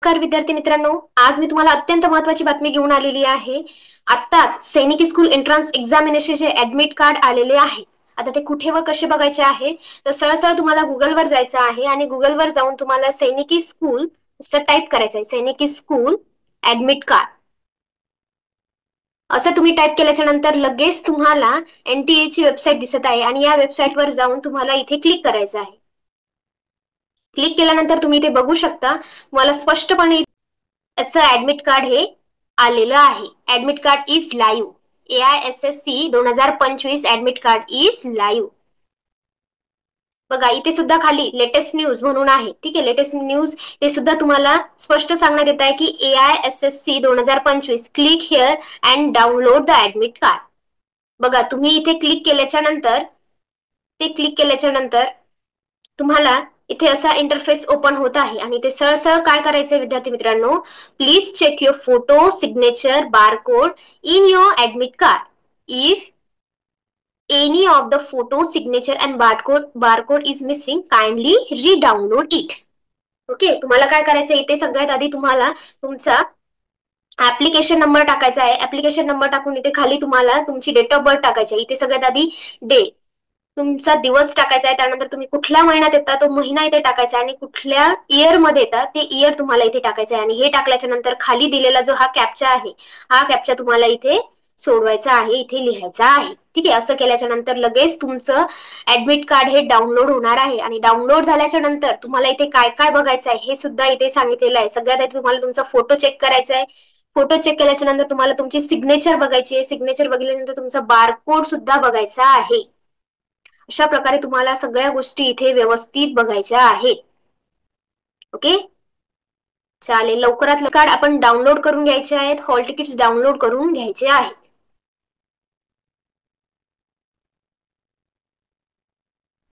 नमस्कार विद्यार्थी मित्रांनो, आज मी तुम्हाला अत्यंत महत्त्वाची बातमी घेऊन आलेली आहे. आत्ताच सैनिक स्कूल एंट्रन्स एक्झामिनेशनचे ऍडमिट कार्ड आलेले आहे. आता ते कुठे व कसे बघायचे आहे, तर सरळ तुम्हाला गुगलवर जायचं आहे आणि गुगलवर जाऊन तुम्हाला सैनिकी स्कूल असं टाईप करायचं आहे. सैनिकी स्कूल ऍडमिट कार्ड असं तुम्ही टाईप केल्याच्या नंतर लगेच तुम्हाला NTA ची वेबसाईट दिसत आहे आणि या वेबसाईटवर जाऊन तुम्हाला इथे क्लिक करायचं आहे. क्लिक केल्यानंतर तुम्ही ते बघू शकता. तुम्हाला स्पष्टपणे याचं ऍडमिट कार्ड हे आलेलं आहे. Admit card is live. AISSC 2025 admit card is live. बघा इथे सुद्धा खाली लेटेस्ट न्यूज म्हणून आहे. ठीक आहे, लेटेस्ट न्यूज हे सुद्धा तुम्हाला स्पष्ट सांगण्यात येत आहे की AISSC 2025 click here and download the admit card. बघा तुम्ही इथे क्लिक केल्याच्या नंतर तुम्हाला इथे असा इंटरफेस ओपन होत आहे आणि ते सरळ काय करायचंय विद्यार्थी मित्रांनो, please check your photo signature barcode in your admit card. If any of the photo signature and barcode is missing kindly re-download it. Okay, तुम्हाला काय करायचं इथे सगळ्यात आधी तुम्हाला तुमचा ऍप्लिकेशन नंबर टाकायचा आहे. ऍप्लिकेशन नंबर टाकून इथे खाली तुम्हाला तुमची डेट ऑफ बर्थ टाकायची आहे. इथे सगळ्यात आधी डे, तुमचा दिवस टाकायचा आहे. त्यानंतर तुम्ही कुठल्या महिन्यात येता तो महिना इथे टाकायचा आणि कुठल्या इयर मध्ये येतात ते इयर तुम्हाला इथे टाकायचं आहे. आणि हे टाकल्याच्या नंतर खाली दिलेला जो हा कॅप्चा आहे, हा कॅप्चा तुम्हाला इथे सोडवायचा आहे, इथे लिहायचा आहे. ठीक आहे, असं केल्याच्या नंतर लगेच तुमचं ऍडमिट कार्ड हे डाउनलोड होणार आहे. आणि डाउनलोड झाल्याच्या नंतर तुम्हाला इथे काय काय बघायचं आहे हे सुद्धा इथे सांगितलेलं आहे. सगळ्यात आधी तुम्हाला तुमचा फोटो चेक करायचा आहे. फोटो चेक केल्याच्या नंतर तुम्हाला तुमची सिग्नेचर बघायची आहे. सिग्नेचर बघितल्यानंतर तुमचा बारकोड सुद्धा बघायचा आहे. अशा प्रकारे तुम्हाला सगळ्या गोष्टी इथे व्यवस्थित बघायच्या आहेत. ओके, चालेल. लवकरात लवकर आपण डाउनलोड करून घ्यायचे आहेत. हॉल तिकीट्स डाउनलोड करून घ्यायचे आहेत.